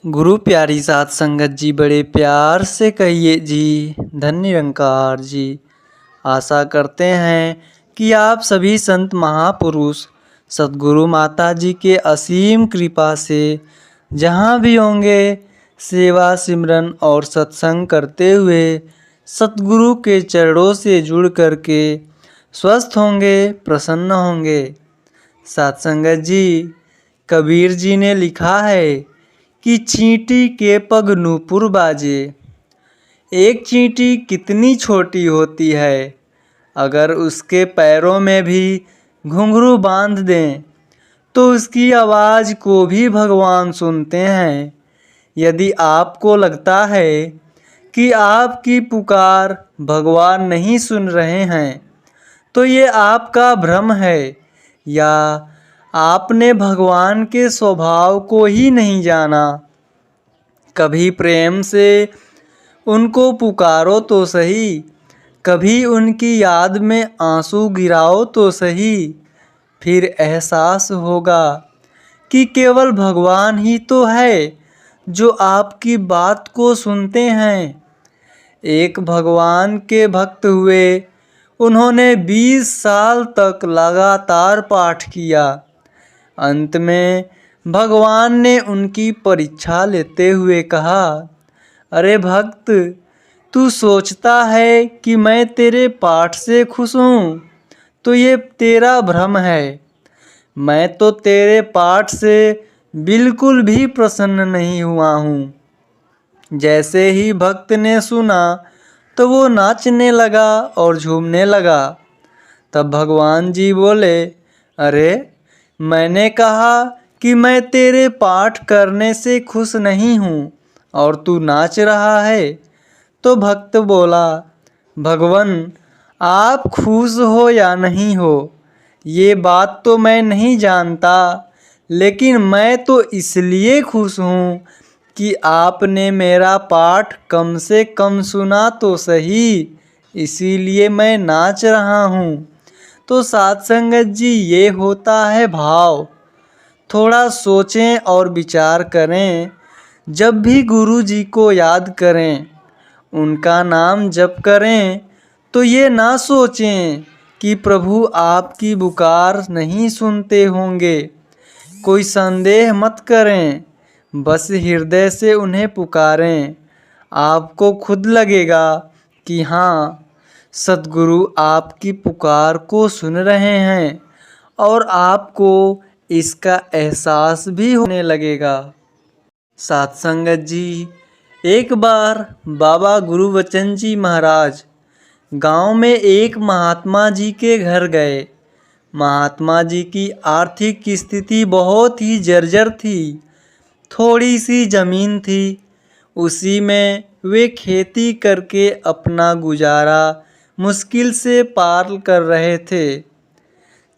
गुरु प्यारी साध संगत जी, बड़े प्यार से कहिए जी, धन्य निरंकार जी। आशा करते हैं कि आप सभी संत महापुरुष सतगुरु माता जी के असीम कृपा से जहाँ भी होंगे सेवा सिमरन और सत्संग करते हुए सतगुरु के चरणों से जुड़ करके स्वस्थ होंगे, प्रसन्न होंगे। साध संगत जी, कबीर जी ने लिखा है कि चींटी के पग नूपुर बाजे। एक चींटी कितनी छोटी होती है, अगर उसके पैरों में भी घुंघरू बांध दें तो उसकी आवाज़ को भी भगवान सुनते हैं। यदि आपको लगता है कि आपकी पुकार भगवान नहीं सुन रहे हैं तो ये आपका भ्रम है, या आपने भगवान के स्वभाव को ही नहीं जाना। कभी प्रेम से उनको पुकारो तो सही, कभी उनकी याद में आंसू गिराओ तो सही, फिर एहसास होगा कि केवल भगवान ही तो है जो आपकी बात को सुनते हैं। एक भगवान के भक्त हुए, उन्होंने 20 साल तक लगातार पाठ किया। अंत में भगवान ने उनकी परीक्षा लेते हुए कहा, अरे भक्त, तू सोचता है कि मैं तेरे पाठ से खुश हूँ, तो ये तेरा भ्रम है। मैं तो तेरे पाठ से बिल्कुल भी प्रसन्न नहीं हुआ हूँ। जैसे ही भक्त ने सुना तो वो नाचने लगा और झूमने लगा। तब भगवान जी बोले, अरे मैंने कहा कि मैं तेरे पाठ करने से खुश नहीं हूँ और तू नाच रहा है। तो भक्त बोला, भगवन, आप खुश हो या नहीं हो ये बात तो मैं नहीं जानता, लेकिन मैं तो इसलिए खुश हूँ कि आपने मेरा पाठ कम से कम सुना तो सही, इसीलिए मैं नाच रहा हूँ। तो साध संगत जी, ये होता है भाव। थोड़ा सोचें और विचार करें। जब भी गुरु जी को याद करें, उनका नाम जप करें, तो ये ना सोचें कि प्रभु आपकी पुकार नहीं सुनते होंगे। कोई संदेह मत करें, बस हृदय से उन्हें पुकारें। आपको खुद लगेगा कि हाँ, सतगुरु आपकी पुकार को सुन रहे हैं और आपको इसका एहसास भी होने लगेगा। साध संगत जी, एक बार बाबा गुरुवचन जी महाराज गांव में एक महात्मा जी के घर गए। महात्मा जी की आर्थिक स्थिति बहुत ही जर्जर थी। थोड़ी सी ज़मीन थी, उसी में वे खेती करके अपना गुजारा मुश्किल से पार कर रहे थे।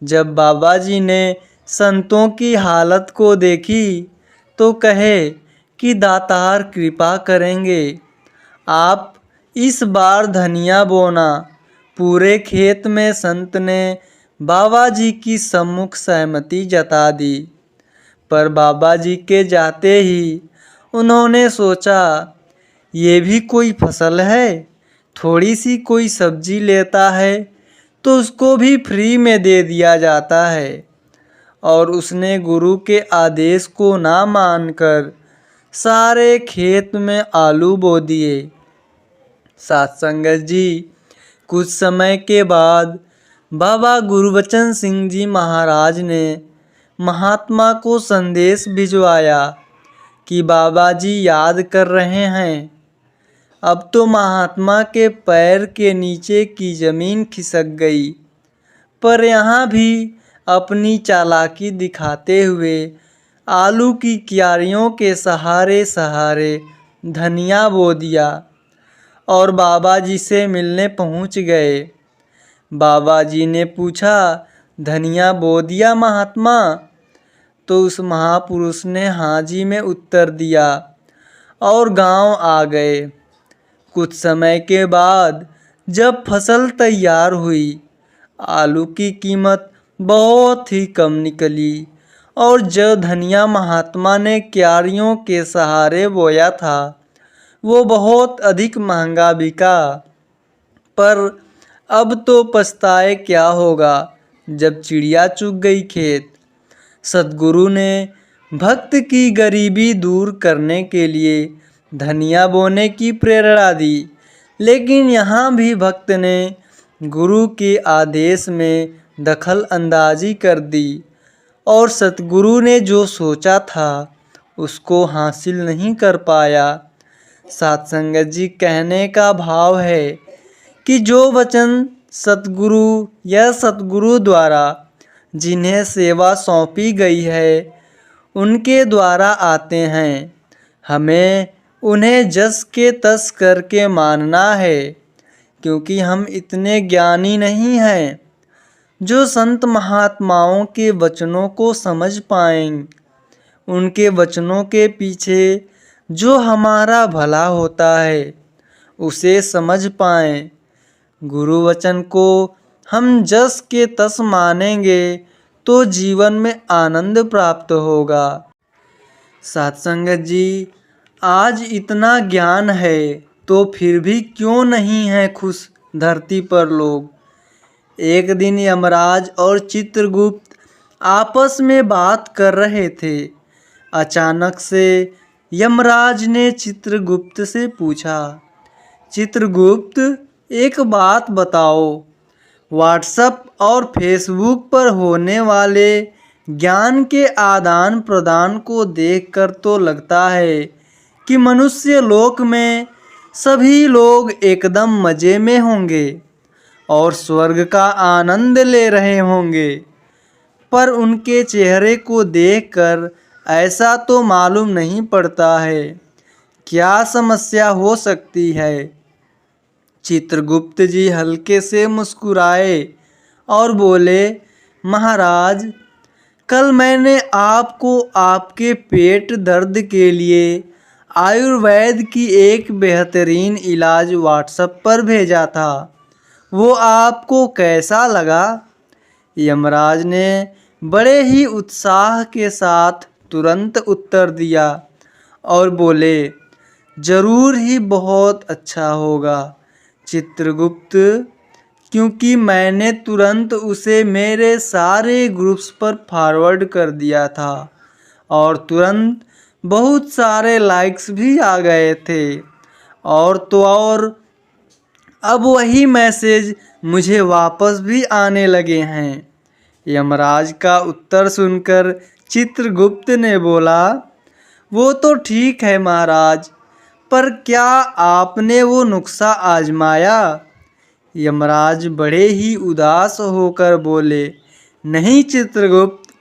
जब बाबा जी ने संतों की हालत को देखी तो कहे कि दातार कृपा करेंगे, आप इस बार धनिया बोना। पूरे खेत में संत ने बाबा जी की सम्मुख सहमति जता दी। पर बाबा जी के जाते ही उन्होंने सोचा, ये भी कोई फसल है, थोड़ी सी कोई सब्जी लेता है तो उसको भी फ्री में दे दिया जाता है। और उसने गुरु के आदेश को ना मानकर सारे खेत में आलू बो दिए। साध संगत जी, कुछ समय के बाद बाबा गुरुवचन सिंह जी महाराज ने महात्मा को संदेश भिजवाया कि बाबा जी याद कर रहे हैं। अब तो महात्मा के पैर के नीचे की ज़मीन खिसक गई, पर यहाँ भी अपनी चालाकी दिखाते हुए आलू की क्यारियों के सहारे सहारे धनिया बो दिया और बाबा जी से मिलने पहुँच गए। बाबा जी ने पूछा, धनिया बो दिया महात्मा? तो उस महापुरुष ने हाँ जी में उत्तर दिया और गांव आ गए। कुछ समय के बाद जब फसल तैयार हुई, आलू की कीमत बहुत ही कम निकली और जो धनिया महात्मा ने क्यारियों के सहारे बोया था वो बहुत अधिक महंगा बिका। पर अब तो पछताए क्या होगा जब चिड़िया चुग गई खेत। सद्गुरु ने भक्त की गरीबी दूर करने के लिए धनिया बोने की प्रेरणा दी, लेकिन यहाँ भी भक्त ने गुरु के आदेश में दखल अंदाजी कर दी और सतगुरु ने जो सोचा था उसको हासिल नहीं कर पाया। साथ संगत जी, कहने का भाव है कि जो वचन सतगुरु या सतगुरु द्वारा जिन्हें सेवा सौंपी गई है उनके द्वारा आते हैं, हमें उन्हें जस के तस करके मानना है, क्योंकि हम इतने ज्ञानी नहीं हैं जो संत महात्माओं के वचनों को समझ पाएं। उनके वचनों के पीछे जो हमारा भला होता है उसे समझ पाएं। गुरु वचन को हम जस के तस मानेंगे तो जीवन में आनंद प्राप्त होगा। साथ संगत जी, आज इतना ज्ञान है तो फिर भी क्यों नहीं है खुश धरती पर लोग। एक दिन यमराज और चित्रगुप्त आपस में बात कर रहे थे। अचानक से यमराज ने चित्रगुप्त से पूछा, चित्रगुप्त एक बात बताओ, व्हाट्सएप और फेसबुक पर होने वाले ज्ञान के आदान प्रदान को देखकर तो लगता है कि मनुष्य लोक में सभी लोग एकदम मज़े में होंगे और स्वर्ग का आनंद ले रहे होंगे, पर उनके चेहरे को देखकर ऐसा तो मालूम नहीं पड़ता है। क्या समस्या हो सकती है। चित्रगुप्त जी हल्के से मुस्कुराए और बोले, महाराज, कल मैंने आपको आपके पेट दर्द के लिए आयुर्वेद की एक बेहतरीन इलाज व्हाट्सएप पर भेजा था, वो आपको कैसा लगा। यमराज ने बड़े ही उत्साह के साथ तुरंत उत्तर दिया और बोले, ज़रूर ही बहुत अच्छा होगा चित्रगुप्त, क्योंकि मैंने तुरंत उसे मेरे सारे ग्रुप्स पर फॉरवर्ड कर दिया था और तुरंत बहुत सारे लाइक्स भी आ गए थे। और तो और अब वही मैसेज मुझे वापस भी आने लगे हैं। यमराज का उत्तर सुनकर चित्रगुप्त ने बोला, वो तो ठीक है महाराज, पर क्या आपने वो नुस्खा आजमाया। यमराज बड़े ही उदास होकर बोले, नहीं चित्रगुप्त,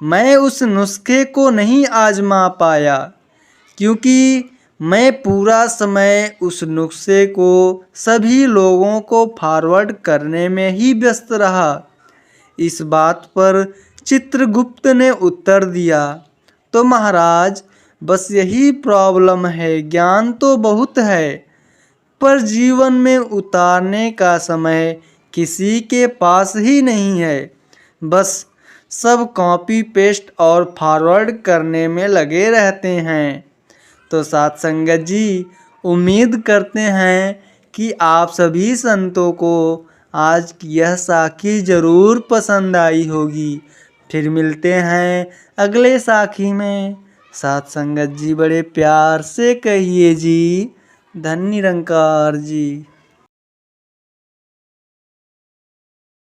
मैं उस नुस्खे को नहीं आजमा पाया, क्योंकि मैं पूरा समय उस नुस्खे को सभी लोगों को फॉरवर्ड करने में ही व्यस्त रहा। इस बात पर चित्रगुप्त ने उत्तर दिया, तो महाराज, बस यही प्रॉब्लम है, ज्ञान तो बहुत है पर जीवन में उतारने का समय किसी के पास ही नहीं है। बस सब कॉपी पेस्ट और फॉरवर्ड करने में लगे रहते हैं। तो साथ संगत जी, उम्मीद करते हैं कि आप सभी संतों को आज की यह साखी ज़रूर पसंद आई होगी। फिर मिलते हैं अगले साखी में। साथ संगत जी, बड़े प्यार से कहिए जी, धन्य निरंकार जी।